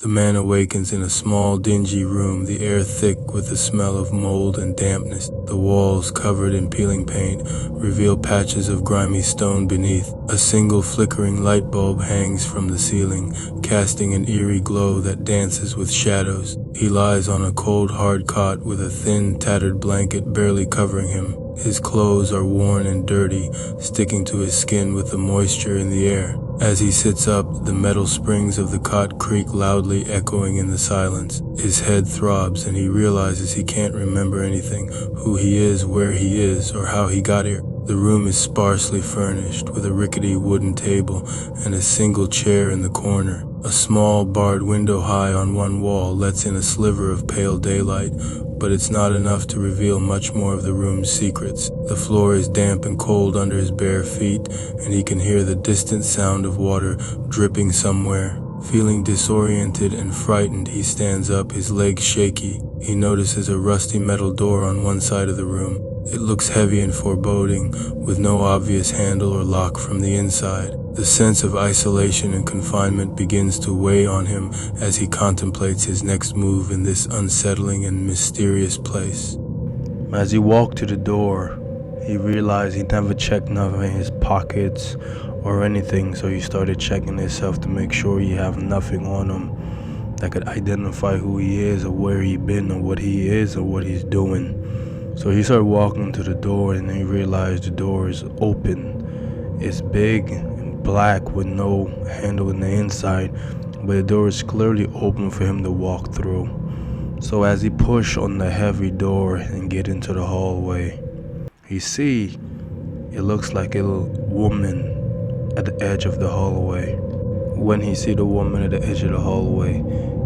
The man awakens in a small, dingy room, the air thick with the smell of mold and dampness. The walls, covered in peeling paint, reveal patches of grimy stone beneath. A single flickering light bulb hangs from the ceiling, casting an eerie glow that dances with shadows. He lies on a cold, hard cot with a thin, tattered blanket barely covering him. His clothes are worn and dirty, sticking to his skin with the moisture in the air. As he sits up, the metal springs of the cot creak loudly, echoing in the silence. His head throbs, and he realizes he can't remember anything, who he is, where he is, or how he got here. The room is sparsely furnished, with a rickety wooden table and a single chair in the corner. A small, barred window high on one wall lets in a sliver of pale daylight, but it's not enough to reveal much more of the room's secrets. The floor is damp and cold under his bare feet, and he can hear the distant sound of water dripping somewhere. Feeling disoriented and frightened, he stands up, his legs shaky. He notices a rusty metal door on one side of the room. It looks heavy and foreboding, with no obvious handle or lock from the inside. The sense of isolation and confinement begins to weigh on him as he contemplates his next move in this unsettling and mysterious place. As he walked to the door, he realized he never checked nothing in his pockets or anything, so he started checking himself to make sure he have nothing on him that could identify who he is or where he been or what he is or what he's doing. So he started walking to the door, and he realized the door is open. It's big and black with no handle in the inside, but the door is clearly open for him to walk through. So as he pushed on the heavy door and get into the hallway, he see it looks like a little woman at the edge of the hallway. When he see the woman at the edge of the hallway,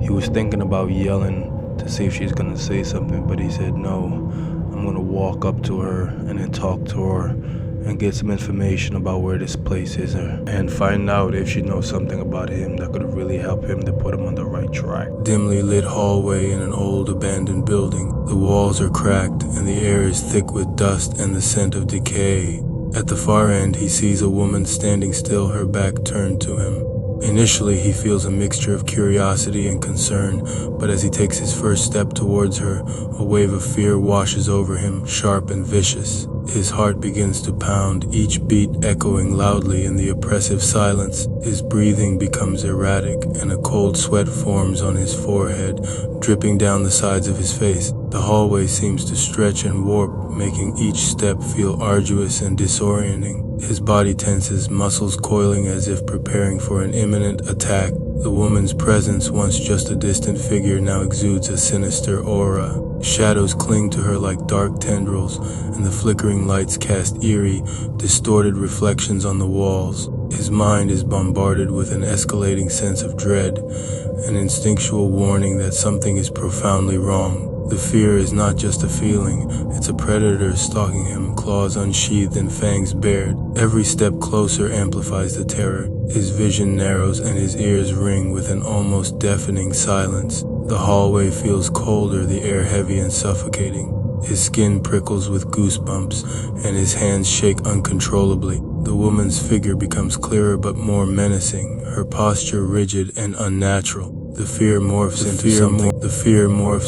he was thinking about yelling to see if she's gonna say something, but he said no. I'm gonna walk up to her and then talk to her and get some information about where this place is and find out if she knows something about him that could really help him to put him on the right track. Dimly lit hallway in an old abandoned building. The walls are cracked and the air is thick with dust and the scent of decay. At the far end, he sees a woman standing still, her back turned to him. Initially, he feels a mixture of curiosity and concern, but as he takes his first step towards her, a wave of fear washes over him, sharp and vicious. His heart begins to pound, each beat echoing loudly in the oppressive silence. His breathing becomes erratic, and a cold sweat forms on his forehead, dripping down the sides of his face. The hallway seems to stretch and warp, making each step feel arduous and disorienting. His body tenses, muscles coiling as if preparing for an imminent attack. The woman's presence, once just a distant figure, now exudes a sinister aura. Shadows cling to her like dark tendrils, and the flickering lights cast eerie, distorted reflections on the walls. His mind is bombarded with an escalating sense of dread, an instinctual warning that something is profoundly wrong. The fear is not just a feeling, it's a predator stalking him, claws unsheathed and fangs bared. Every step closer amplifies the terror. His vision narrows and his ears ring with an almost deafening silence. The hallway feels colder, the air heavy and suffocating. His skin prickles with goosebumps, and his hands shake uncontrollably. The woman's figure becomes clearer but more menacing, her posture rigid and unnatural. The fear morphs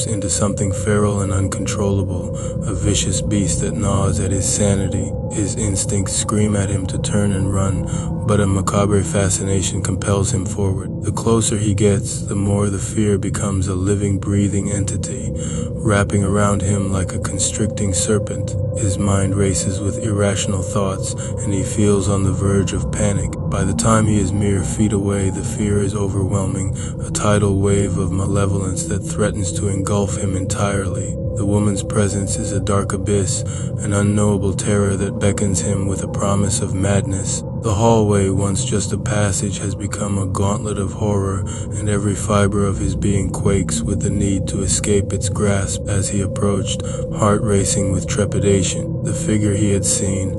into something feral and uncontrollable, a vicious beast that gnaws at his sanity. His instincts scream at him to turn and run, but a macabre fascination compels him forward. The closer he gets, the more the fear becomes a living, breathing entity, wrapping around him like a constricting serpent. His mind races with irrational thoughts, and he feels on the verge of panic. By the time he is mere feet away, the fear is overwhelming, a tidal wave of malevolence that threatens to engulf him entirely. The woman's presence is a dark abyss, an unknowable terror that beckons him with a promise of madness. The hallway, once just a passage, has become a gauntlet of horror, and every fiber of his being quakes with the need to escape its grasp. As he approached, heart racing with trepidation, the figure he had seen,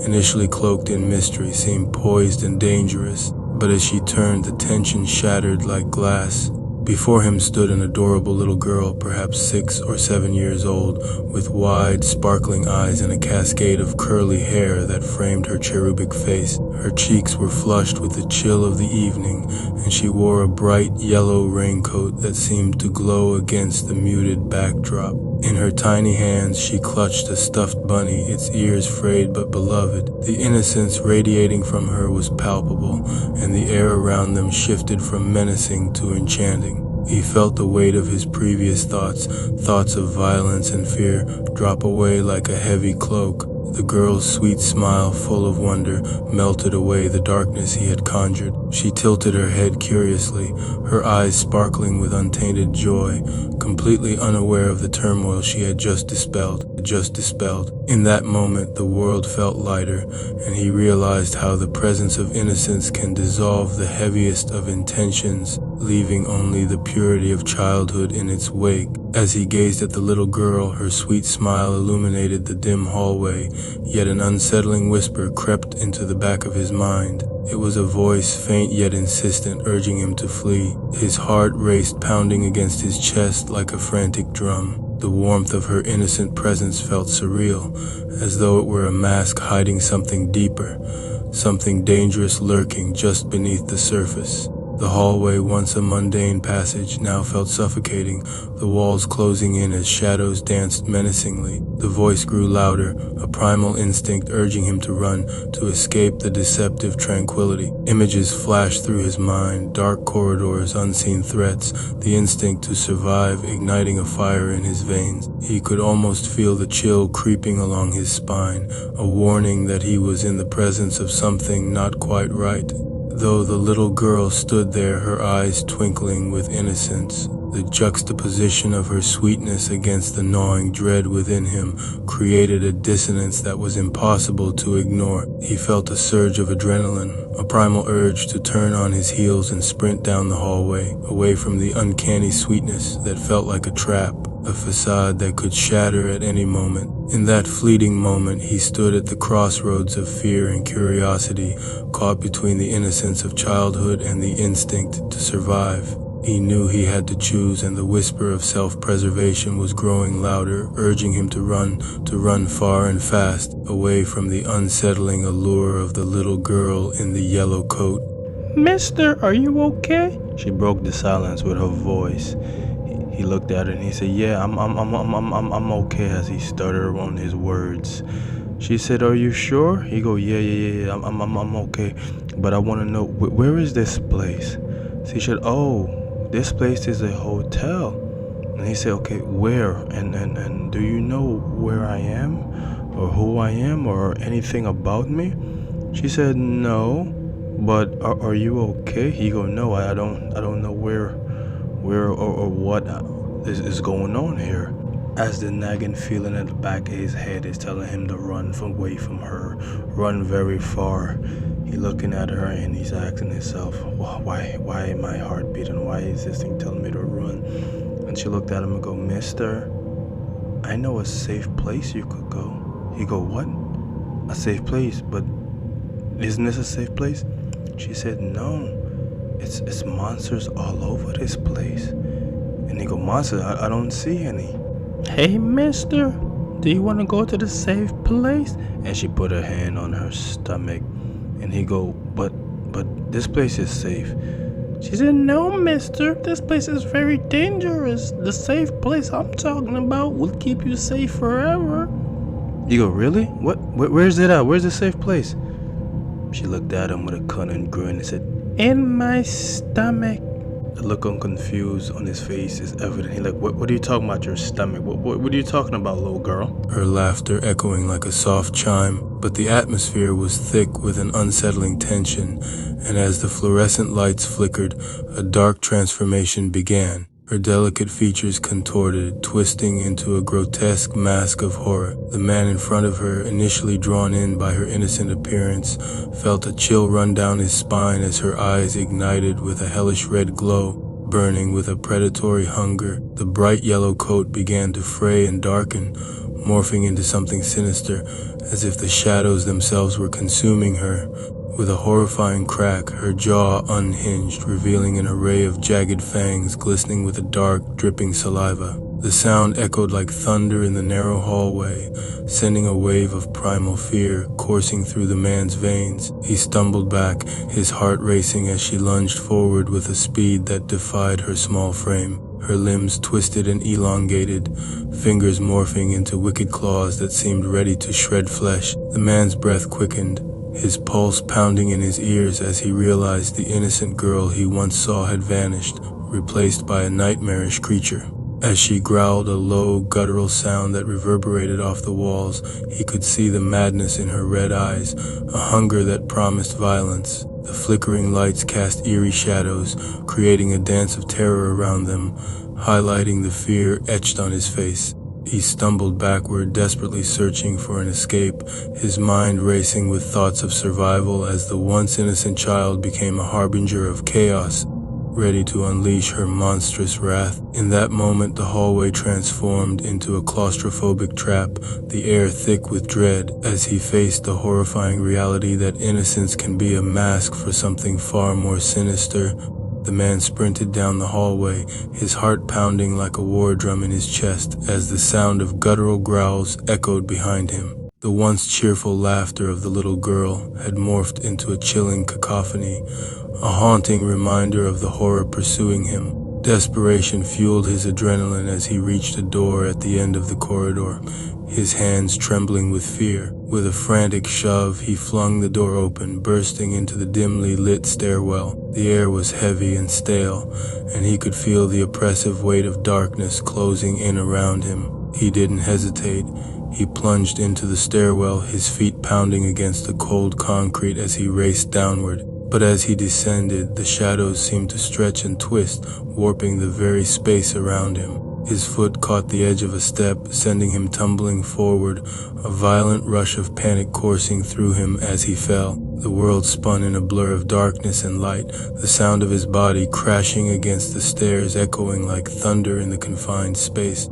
initially cloaked in mystery, seemed poised and dangerous, but as she turned, the tension shattered like glass. Before him stood an adorable little girl, perhaps 6 or 7 years old, with wide, sparkling eyes and a cascade of curly hair that framed her cherubic face. Her cheeks were flushed with the chill of the evening, and she wore a bright yellow raincoat that seemed to glow against the muted backdrop. In her tiny hands, she clutched a stuffed bunny, its ears frayed but beloved. The innocence radiating from her was palpable, and the air around them shifted from menacing to enchanting. He felt the weight of his previous thoughts of violence and fear, drop away like a heavy cloak. The girl's sweet smile, full of wonder, melted away the darkness he had conjured. She tilted her head curiously, her eyes sparkling with untainted joy, completely unaware of the turmoil she had just dispelled. In that moment, the world felt lighter, and he realized how the presence of innocence can dissolve the heaviest of intentions, leaving only the purity of childhood in its wake. As he gazed at the little girl, her sweet smile illuminated the dim hallway, yet an unsettling whisper crept into the back of his mind. It was a voice, faint yet insistent, urging him to flee. His heart raced, pounding against his chest like a frantic drum. The warmth of her innocent presence felt surreal, as though it were a mask hiding something deeper, something dangerous lurking just beneath the surface. The hallway, once a mundane passage, now felt suffocating, the walls closing in as shadows danced menacingly. The voice grew louder, a primal instinct urging him to run, to escape the deceptive tranquility. Images flashed through his mind, dark corridors, unseen threats, the instinct to survive igniting a fire in his veins. He could almost feel the chill creeping along his spine, a warning that he was in the presence of something not quite right. Though the little girl stood there, her eyes twinkling with innocence, the juxtaposition of her sweetness against the gnawing dread within him created a dissonance that was impossible to ignore. He felt a surge of adrenaline, a primal urge to turn on his heels and sprint down the hallway, away from the uncanny sweetness that felt like a trap, a facade that could shatter at any moment. In that fleeting moment, he stood at the crossroads of fear and curiosity, caught between the innocence of childhood and the instinct to survive. He knew he had to choose, and the whisper of self-preservation was growing louder, urging him to run far and fast, away from the unsettling allure of the little girl in the yellow coat. "Mister, are you okay?" She broke the silence with her voice. He looked at her and he said, "Yeah, I'm okay," as he stuttered on his words. She said, "Are you sure?" He go, "Yeah, I'm okay. But I want to know, where is this place?" She said, "Oh, this place is a hotel." And he said, "Okay, where? And do you know where I am? Or who I am? Or anything about me?" She said, "No, but are you okay?" He go, "No, I don't know where or what is going on here." As the nagging feeling at the back of his head is telling him to run away from her, run very far. He looking at her and he's asking himself, why my heart beating? Why is this thing telling me to run? And she looked at him and go, "Mister, I know a safe place you could go." He go, "What? A safe place? But isn't this a safe place?" She said, "No. It's monsters all over this place." And he go, "Monsters? I don't see any." "Hey, mister, do you want to go to the safe place?" And she put her hand on her stomach. And he go, but this place is safe." She said, "No, mister, this place is very dangerous. The safe place I'm talking about will keep you safe forever." You go, "Really? What? Where's it at? Where's the safe place?" She looked at him with a cunning grin and said, "In my stomach." The look of confused on his face is evident. He like, what are you talking about, your stomach? What are you talking about, little girl?" Her laughter echoing like a soft chime, but the atmosphere was thick with an unsettling tension, and as the fluorescent lights flickered, a dark transformation began. Her delicate features contorted, twisting into a grotesque mask of horror. The man in front of her, initially drawn in by her innocent appearance, felt a chill run down his spine as her eyes ignited with a hellish red glow, burning with a predatory hunger. The bright yellow coat began to fray and darken, morphing into something sinister, as if the shadows themselves were consuming her. With a horrifying crack, her jaw unhinged, revealing an array of jagged fangs glistening with a dark, dripping saliva. The sound echoed like thunder in the narrow hallway, sending a wave of primal fear coursing through the man's veins. He stumbled back, his heart racing as she lunged forward with a speed that defied her small frame. Her limbs twisted and elongated, fingers morphing into wicked claws that seemed ready to shred flesh. The man's breath quickened, his pulse pounding in his ears as he realized the innocent girl he once saw had vanished, replaced by a nightmarish creature. As she growled a low, guttural sound that reverberated off the walls, he could see the madness in her red eyes, a hunger that promised violence. The flickering lights cast eerie shadows, creating a dance of terror around them, highlighting the fear etched on his face. He stumbled backward, desperately searching for an escape, his mind racing with thoughts of survival as the once innocent child became a harbinger of chaos, ready to unleash her monstrous wrath. In that moment, the hallway transformed into a claustrophobic trap, the air thick with dread, as he faced the horrifying reality that innocence can be a mask for something far more sinister. The man sprinted down the hallway, his heart pounding like a war drum in his chest as the sound of guttural growls echoed behind him. The once cheerful laughter of the little girl had morphed into a chilling cacophony, a haunting reminder of the horror pursuing him. Desperation fueled his adrenaline as he reached a door at the end of the corridor, his hands trembling with fear. With a frantic shove, he flung the door open, bursting into the dimly lit stairwell. The air was heavy and stale, and he could feel the oppressive weight of darkness closing in around him. He didn't hesitate. He plunged into the stairwell, his feet pounding against the cold concrete as he raced downward. But as he descended, the shadows seemed to stretch and twist, warping the very space around him. His foot caught the edge of a step, sending him tumbling forward, a violent rush of panic coursing through him as he fell. The world spun in a blur of darkness and light, the sound of his body crashing against the stairs echoing like thunder in the confined space.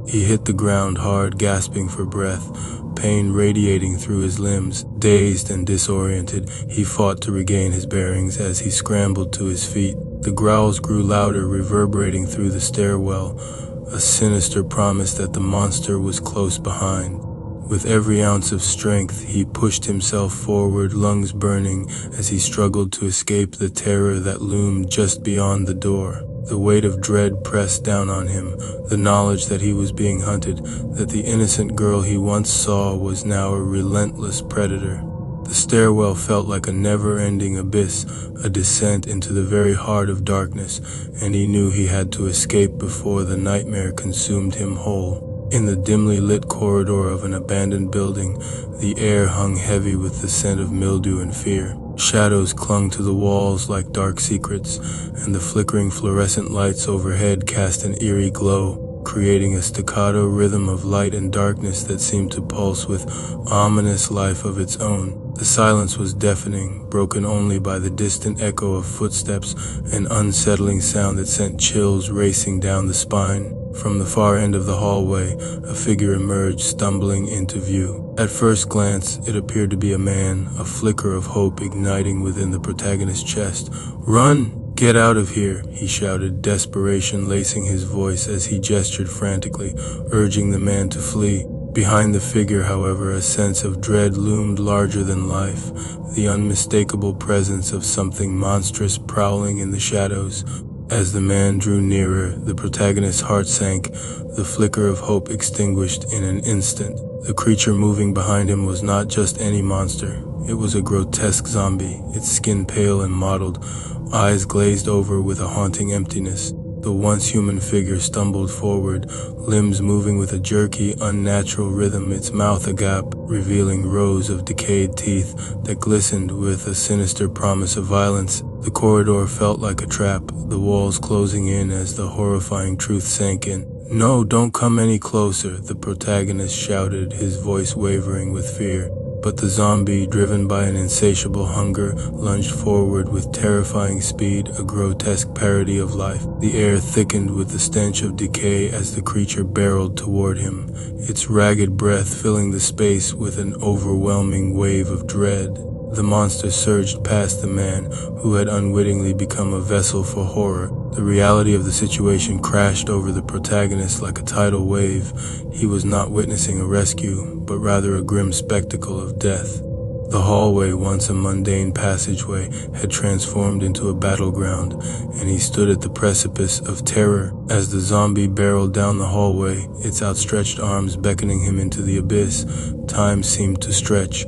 He hit the ground hard, gasping for breath, pain radiating through his limbs. Dazed and disoriented, he fought to regain his bearings as he scrambled to his feet. The growls grew louder, reverberating through the stairwell, a sinister promise that the monster was close behind. With every ounce of strength, he pushed himself forward, lungs burning, as he struggled to escape the terror that loomed just beyond the door. The weight of dread pressed down on him, the knowledge that he was being hunted, that the innocent girl he once saw was now a relentless predator. The stairwell felt like a never-ending abyss, a descent into the very heart of darkness, and he knew he had to escape before the nightmare consumed him whole. In the dimly lit corridor of an abandoned building, the air hung heavy with the scent of mildew and fear. Shadows clung to the walls like dark secrets, and the flickering fluorescent lights overhead cast an eerie glow, creating a staccato rhythm of light and darkness that seemed to pulse with ominous life of its own. The silence was deafening, broken only by the distant echo of footsteps, an unsettling sound that sent chills racing down the spine. From the far end of the hallway, a figure emerged, stumbling into view. At first glance, it appeared to be a man, a flicker of hope igniting within the protagonist's chest. "Run! Get out of here!" he shouted, desperation lacing his voice as he gestured frantically, urging the man to flee. Behind the figure, however, a sense of dread loomed larger than life, the unmistakable presence of something monstrous prowling in the shadows. As the man drew nearer, the protagonist's heart sank, the flicker of hope extinguished in an instant. The creature moving behind him was not just any monster. It was a grotesque zombie, its skin pale and mottled, eyes glazed over with a haunting emptiness. The once human figure stumbled forward, limbs moving with a jerky, unnatural rhythm, its mouth agape, revealing rows of decayed teeth that glistened with a sinister promise of violence. The corridor felt like a trap, the walls closing in as the horrifying truth sank in. "No, don't come any closer," the protagonist shouted, his voice wavering with fear. But the zombie, driven by an insatiable hunger, lunged forward with terrifying speed, a grotesque parody of life. The air thickened with the stench of decay as the creature barreled toward him, its ragged breath filling the space with an overwhelming wave of dread. The monster surged past the man, who had unwittingly become a vessel for horror. The reality of the situation crashed over the protagonist like a tidal wave. He was not witnessing a rescue, but rather a grim spectacle of death. The hallway, once a mundane passageway, had transformed into a battleground, and he stood at the precipice of terror. As the zombie barreled down the hallway, its outstretched arms beckoning him into the abyss, time seemed to stretch.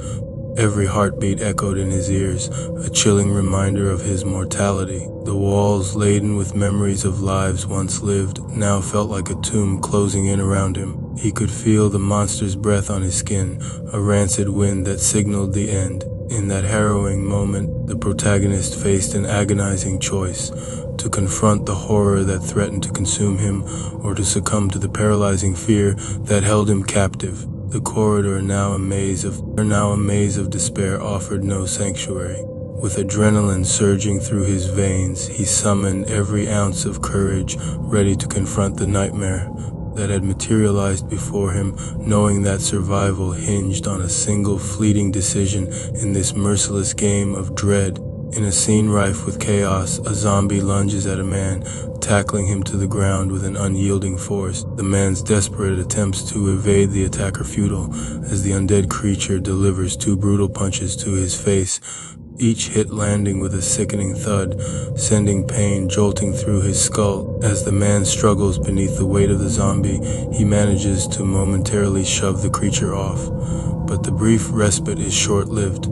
Every heartbeat echoed in his ears, a chilling reminder of his mortality. The walls, laden with memories of lives once lived, now felt like a tomb closing in around him. He could feel the monster's breath on his skin, a rancid wind that signaled the end. In that harrowing moment, the protagonist faced an agonizing choice: to confront the horror that threatened to consume him, or to succumb to the paralyzing fear that held him captive. The corridor, now a maze of despair, offered no sanctuary. With adrenaline surging through his veins, he summoned every ounce of courage, ready to confront the nightmare that had materialized before him, knowing that survival hinged on a single fleeting decision in this merciless game of dread. In a scene rife with chaos, a zombie lunges at a man, tackling him to the ground with an unyielding force. The man's desperate attempts to evade the attack are futile, as the undead creature delivers 2 brutal punches to his face, each hit landing with a sickening thud, sending pain jolting through his skull. As the man struggles beneath the weight of the zombie, he manages to momentarily shove the creature off. But the brief respite is short-lived.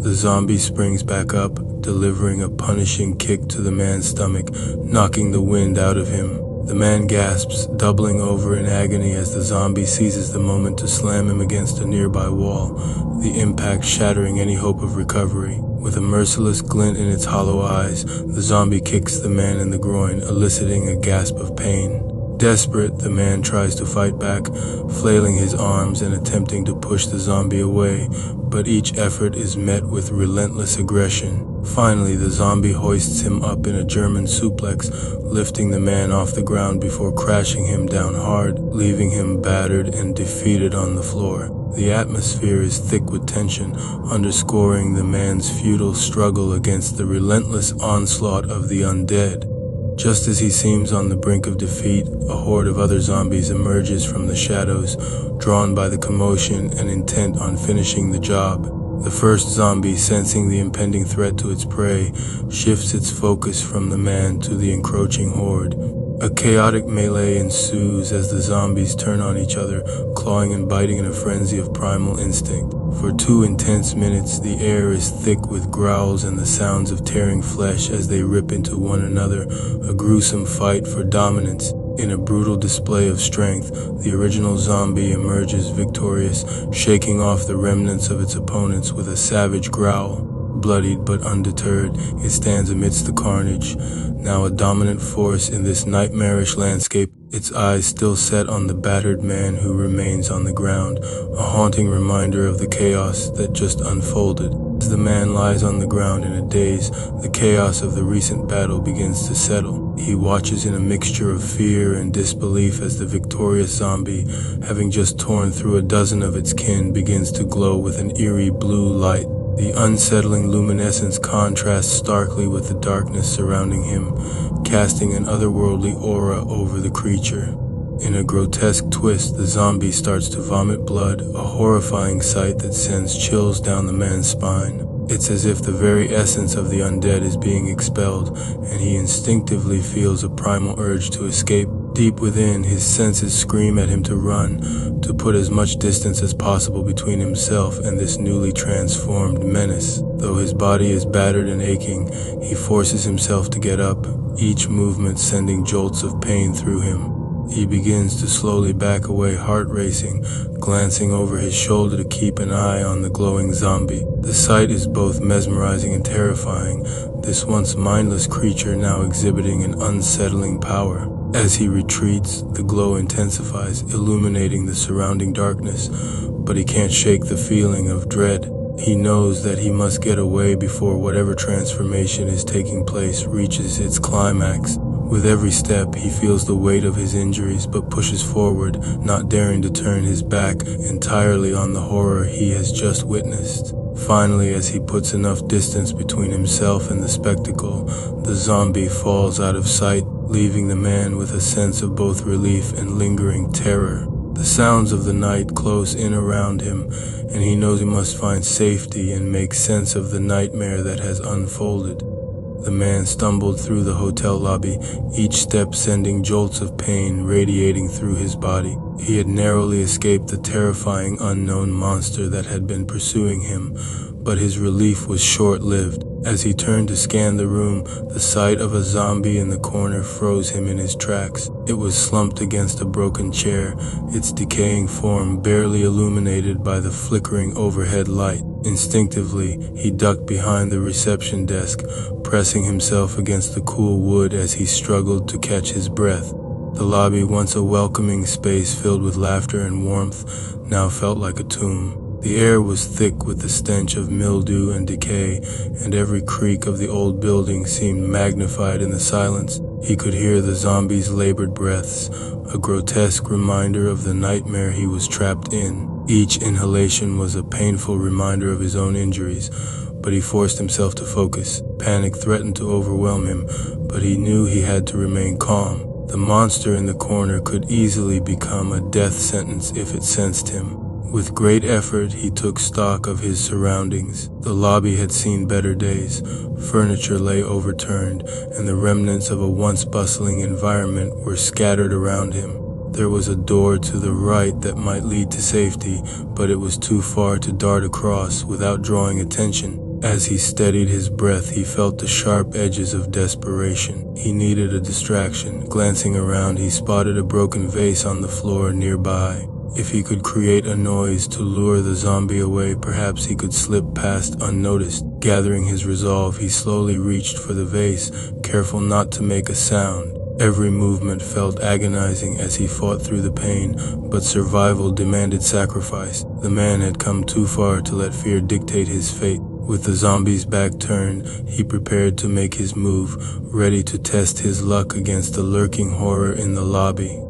The zombie springs back up, delivering a punishing kick to the man's stomach, knocking the wind out of him. The man gasps, doubling over in agony as the zombie seizes the moment to slam him against a nearby wall, the impact shattering any hope of recovery. With a merciless glint in its hollow eyes, the zombie kicks the man in the groin, eliciting a gasp of pain. Desperate, the man tries to fight back, flailing his arms and attempting to push the zombie away, but each effort is met with relentless aggression. Finally, the zombie hoists him up in a German suplex, lifting the man off the ground before crashing him down hard, leaving him battered and defeated on the floor. The atmosphere is thick with tension, underscoring the man's futile struggle against the relentless onslaught of the undead. Just as he seems on the brink of defeat, a horde of other zombies emerges from the shadows, drawn by the commotion and intent on finishing the job. The first zombie, sensing the impending threat to its prey, shifts its focus from the man to the encroaching horde. A chaotic melee ensues as the zombies turn on each other, clawing and biting in a frenzy of primal instinct. For 2 intense minutes, the air is thick with growls and the sounds of tearing flesh as they rip into one another, a gruesome fight for dominance. In a brutal display of strength, the original zombie emerges victorious, shaking off the remnants of its opponents with a savage growl. Bloodied but undeterred, it stands amidst the carnage, now a dominant force in this nightmarish landscape, its eyes still set on the battered man who remains on the ground, a haunting reminder of the chaos that just unfolded. As the man lies on the ground in a daze, the chaos of the recent battle begins to settle. He watches in a mixture of fear and disbelief as the victorious zombie, having just torn through a dozen of its kin, begins to glow with an eerie blue light. The unsettling luminescence contrasts starkly with the darkness surrounding him, casting an otherworldly aura over the creature. In a grotesque twist, the zombie starts to vomit blood, a horrifying sight that sends chills down the man's spine. It's as if the very essence of the undead is being expelled, and he instinctively feels a primal urge to escape. Deep within, his senses scream at him to run, to put as much distance as possible between himself and this newly transformed menace. Though his body is battered and aching, he forces himself to get up, each movement sending jolts of pain through him. He begins to slowly back away, heart racing, glancing over his shoulder to keep an eye on the glowing zombie. The sight is both mesmerizing and terrifying, this once mindless creature now exhibiting an unsettling power. As he retreats, the glow intensifies, illuminating the surrounding darkness, but he can't shake the feeling of dread. He knows that he must get away before whatever transformation is taking place reaches its climax. With every step, he feels the weight of his injuries but pushes forward, not daring to turn his back entirely on the horror he has just witnessed. Finally, as he puts enough distance between himself and the spectacle, the zombie falls out of sight, leaving the man with a sense of both relief and lingering terror. The sounds of the night close in around him, and he knows he must find safety and make sense of the nightmare that has unfolded. The man stumbled through the hotel lobby, each step sending jolts of pain radiating through his body. He had narrowly escaped the terrifying unknown monster that had been pursuing him, but his relief was short-lived. As he turned to scan the room, the sight of a zombie in the corner froze him in his tracks. It was slumped against a broken chair, its decaying form barely illuminated by the flickering overhead light. Instinctively, he ducked behind the reception desk, pressing himself against the cool wood as he struggled to catch his breath. The lobby, once a welcoming space filled with laughter and warmth, now felt like a tomb. The air was thick with the stench of mildew and decay, and every creak of the old building seemed magnified in the silence. He could hear the zombie's labored breaths, a grotesque reminder of the nightmare he was trapped in. Each inhalation was a painful reminder of his own injuries, but he forced himself to focus. Panic threatened to overwhelm him, but he knew he had to remain calm. The monster in the corner could easily become a death sentence if it sensed him. With great effort, he took stock of his surroundings. The lobby had seen better days. Furniture lay overturned, and the remnants of a once bustling environment were scattered around him. There was a door to the right that might lead to safety, but it was too far to dart across without drawing attention. As he steadied his breath, he felt the sharp edges of desperation. He needed a distraction. Glancing around, he spotted a broken vase on the floor nearby. If he could create a noise to lure the zombie away, perhaps he could slip past unnoticed. Gathering his resolve, he slowly reached for the vase, careful not to make a sound. Every movement felt agonizing as he fought through the pain, but survival demanded sacrifice. The man had come too far to let fear dictate his fate. With the zombie's back turned, he prepared to make his move, ready to test his luck against the lurking horror in the lobby.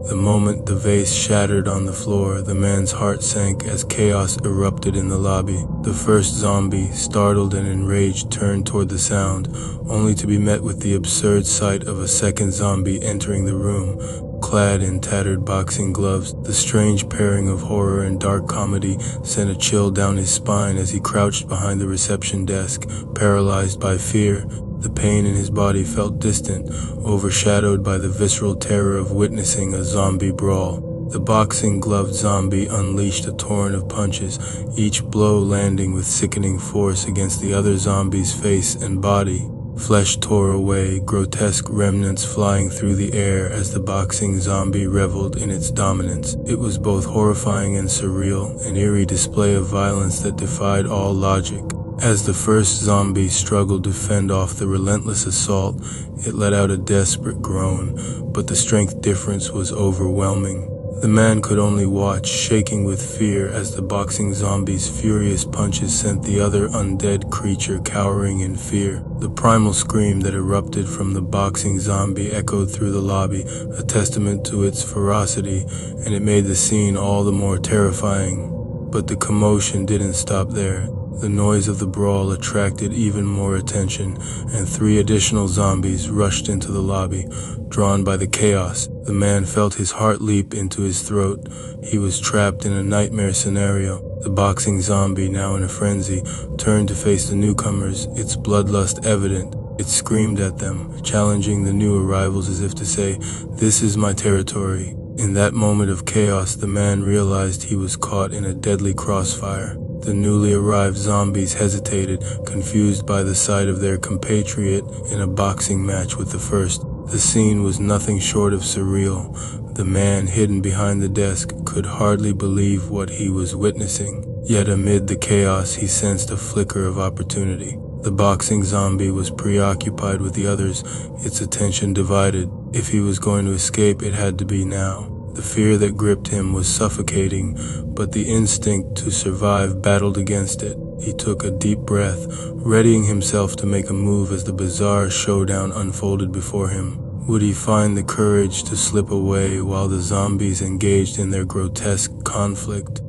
The moment the vase shattered on the floor, the man's heart sank as chaos erupted in the lobby. The first zombie, startled and enraged, turned toward the sound, only to be met with the absurd sight of a second zombie entering the room, clad in tattered boxing gloves. The strange pairing of horror and dark comedy sent a chill down his spine as he crouched behind the reception desk, paralyzed by fear. The pain in his body felt distant, overshadowed by the visceral terror of witnessing a zombie brawl. The boxing-gloved zombie unleashed a torrent of punches, each blow landing with sickening force against the other zombie's face and body. Flesh tore away, grotesque remnants flying through the air as the boxing zombie reveled in its dominance. It was both horrifying and surreal, an eerie display of violence that defied all logic. As the first zombie struggled to fend off the relentless assault, it let out a desperate groan, but the strength difference was overwhelming. The man could only watch, shaking with fear as the boxing zombie's furious punches sent the other undead creature cowering in fear. The primal scream that erupted from the boxing zombie echoed through the lobby, a testament to its ferocity, and it made the scene all the more terrifying. But the commotion didn't stop there. The noise of the brawl attracted even more attention, and 3 additional zombies rushed into the lobby, drawn by the chaos. The man felt his heart leap into his throat. He was trapped in a nightmare scenario. The boxing zombie, now in a frenzy, turned to face the newcomers, its bloodlust evident. It screamed at them, challenging the new arrivals as if to say, "This is my territory." In that moment of chaos, the man realized he was caught in a deadly crossfire. The newly arrived zombies hesitated, confused by the sight of their compatriot in a boxing match with the first. The scene was nothing short of surreal. The man hidden behind the desk could hardly believe what he was witnessing. Yet amid the chaos, he sensed a flicker of opportunity. The boxing zombie was preoccupied with the others, its attention divided. If he was going to escape, it had to be now. The fear that gripped him was suffocating, but the instinct to survive battled against it. He took a deep breath, readying himself to make a move as the bizarre showdown unfolded before him. Would he find the courage to slip away while the zombies engaged in their grotesque conflict?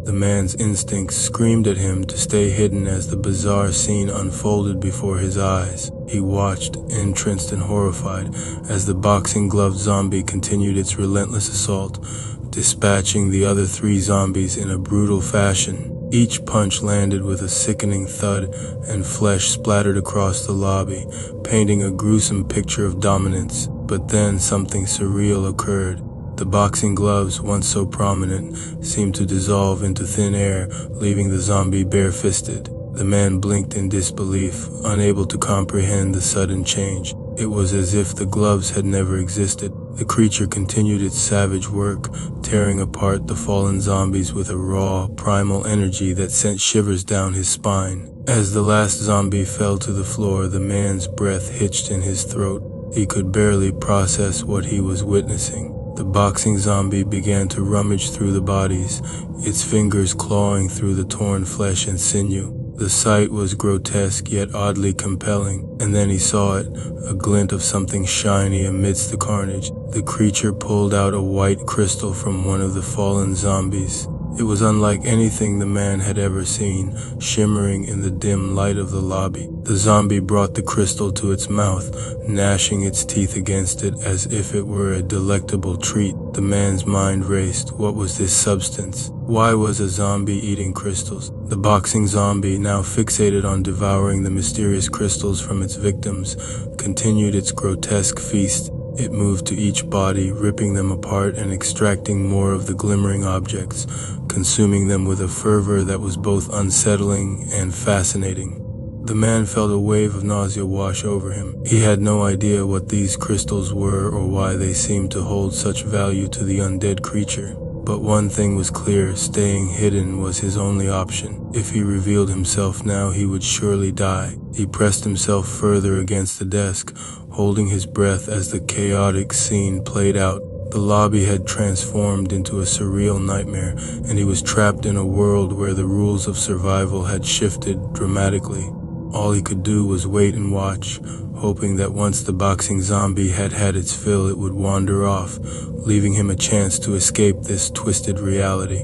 The man's instincts screamed at him to stay hidden as the bizarre scene unfolded before his eyes. He watched, entranced and horrified, as the boxing-gloved zombie continued its relentless assault, dispatching the other 3 zombies in a brutal fashion. Each punch landed with a sickening thud, and flesh splattered across the lobby, painting a gruesome picture of dominance. But then something surreal occurred. The boxing gloves, once so prominent, seemed to dissolve into thin air, leaving the zombie bare-fisted. The man blinked in disbelief, unable to comprehend the sudden change. It was as if the gloves had never existed. The creature continued its savage work, tearing apart the fallen zombies with a raw, primal energy that sent shivers down his spine. As the last zombie fell to the floor, the man's breath hitched in his throat. He could barely process what he was witnessing. The boxing zombie began to rummage through the bodies, its fingers clawing through the torn flesh and sinew. The sight was grotesque yet oddly compelling, and then he saw it, a glint of something shiny amidst the carnage. The creature pulled out a white crystal from one of the fallen zombies. It was unlike anything the man had ever seen, shimmering in the dim light of the lobby. The zombie brought the crystal to its mouth, gnashing its teeth against it as if it were a delectable treat. The man's mind raced. What was this substance? Why was a zombie eating crystals? The boxing zombie, now fixated on devouring the mysterious crystals from its victims, continued its grotesque feast. It moved to each body, ripping them apart and extracting more of the glimmering objects, consuming them with a fervor that was both unsettling and fascinating. The man felt a wave of nausea wash over him. He had no idea what these crystals were or why they seemed to hold such value to the undead creature. But one thing was clear, staying hidden was his only option. If he revealed himself now, he would surely die. He pressed himself further against the desk, holding his breath as the chaotic scene played out. The lobby had transformed into a surreal nightmare, and he was trapped in a world where the rules of survival had shifted dramatically. All he could do was wait and watch, hoping that once the boxing zombie had had its fill, it would wander off, leaving him a chance to escape this twisted reality.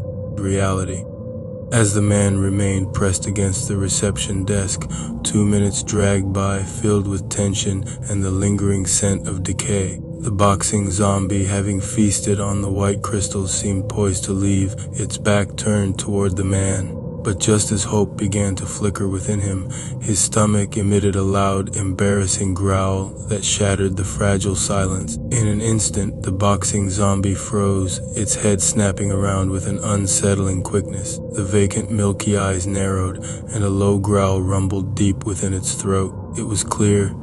As the man remained pressed against the reception desk, 2 minutes dragged by, filled with tension and the lingering scent of decay. The boxing zombie, having feasted on the white crystals, seemed poised to leave, its back turned toward the man. But just as hope began to flicker within him, his stomach emitted a loud, embarrassing growl that shattered the fragile silence. In an instant, the boxing zombie froze, its head snapping around with an unsettling quickness. The vacant, milky eyes narrowed, and a low growl rumbled deep within its throat. It was clear.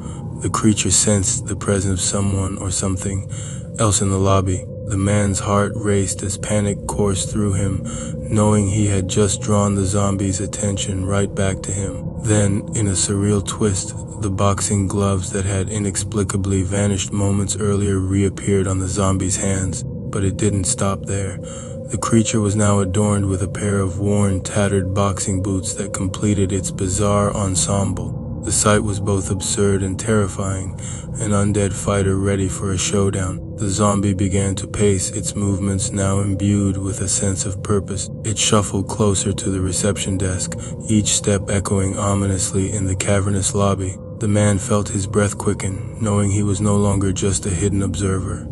The creature sensed the presence of someone or something else in the lobby. The man's heart raced as panic coursed through him, knowing he had just drawn the zombie's attention right back to him. Then, in a surreal twist, the boxing gloves that had inexplicably vanished moments earlier reappeared on the zombie's hands. But it didn't stop there. The creature was now adorned with a pair of worn, tattered boxing boots that completed its bizarre ensemble. The sight was both absurd and terrifying, an undead fighter ready for a showdown. The zombie began to pace, its movements now imbued with a sense of purpose. It shuffled closer to the reception desk, each step echoing ominously in the cavernous lobby. The man felt his breath quicken, knowing he was no longer just a hidden observer.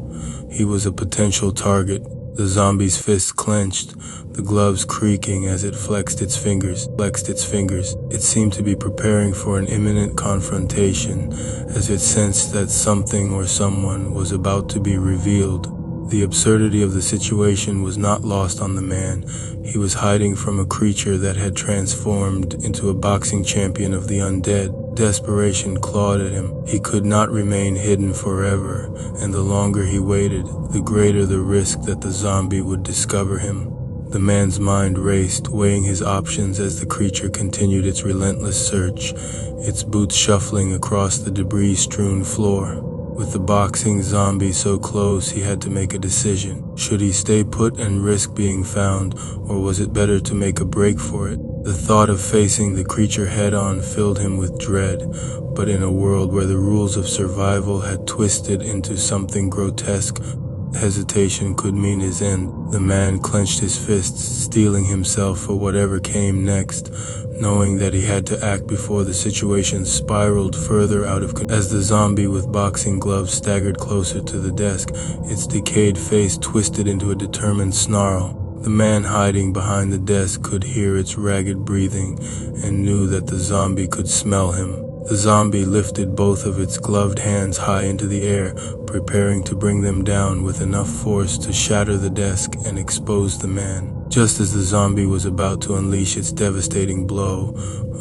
He was a potential target. The zombie's fists clenched, the gloves creaking as it flexed its fingers. It seemed to be preparing for an imminent confrontation, as it sensed that something or someone was about to be revealed. The absurdity of the situation was not lost on the man. He was hiding from a creature that had transformed into a boxing champion of the undead. Desperation clawed at him. He could not remain hidden forever, and the longer he waited, the greater the risk that the zombie would discover him. The man's mind raced, weighing his options as the creature continued its relentless search, its boots shuffling across the debris-strewn floor. With the boxing zombie so close, he had to make a decision. Should he stay put and risk being found, or was it better to make a break for it? The thought of facing the creature head-on filled him with dread, but in a world where the rules of survival had twisted into something grotesque, hesitation could mean his end. The man clenched his fists, steeling himself for whatever came next, knowing that he had to act before the situation spiraled further out of control. As the zombie with boxing gloves staggered closer to the desk, its decayed face twisted into a determined snarl. The man hiding behind the desk could hear its ragged breathing and knew that the zombie could smell him. The zombie lifted both of its gloved hands high into the air, preparing to bring them down with enough force to shatter the desk and expose the man. Just as the zombie was about to unleash its devastating blow,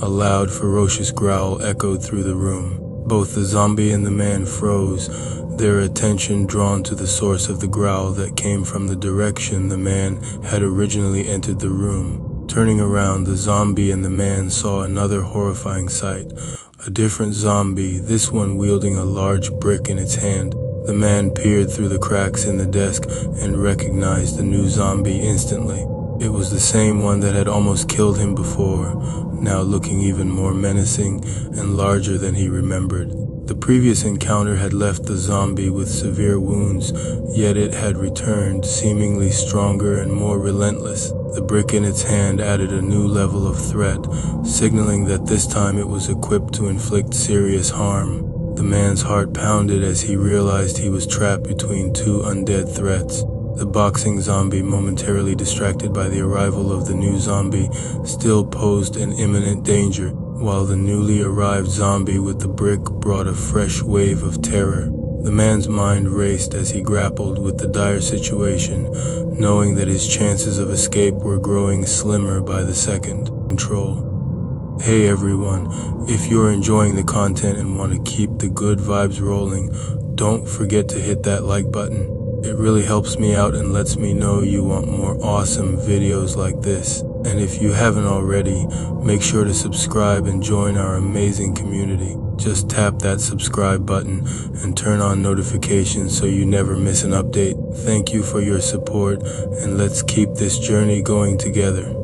a loud, ferocious growl echoed through the room. Both the zombie and the man froze, their attention drawn to the source of the growl that came from the direction the man had originally entered the room. Turning around, the zombie and the man saw another horrifying sight. A different zombie, this one wielding a large brick in its hand. The man peered through the cracks in the desk and recognized the new zombie instantly. It was the same one that had almost killed him before, now looking even more menacing and larger than he remembered. The previous encounter had left the zombie with severe wounds, yet it had returned, seemingly stronger and more relentless. The brick in its hand added a new level of threat, signaling that this time it was equipped to inflict serious harm. The man's heart pounded as he realized he was trapped between two undead threats. The boxing zombie, momentarily distracted by the arrival of the new zombie, still posed an imminent danger, while the newly arrived zombie with the brick brought a fresh wave of terror. The man's mind raced as he grappled with the dire situation, knowing that his chances of escape were growing slimmer by the second. Control. Hey everyone, if you're enjoying the content and want to keep the good vibes rolling, don't forget to hit that like button. It really helps me out and lets me know you want more awesome videos like this. And if you haven't already, make sure to subscribe and join our amazing community. Just tap that subscribe button and turn on notifications so you never miss an update. Thank you for your support, and let's keep this journey going together.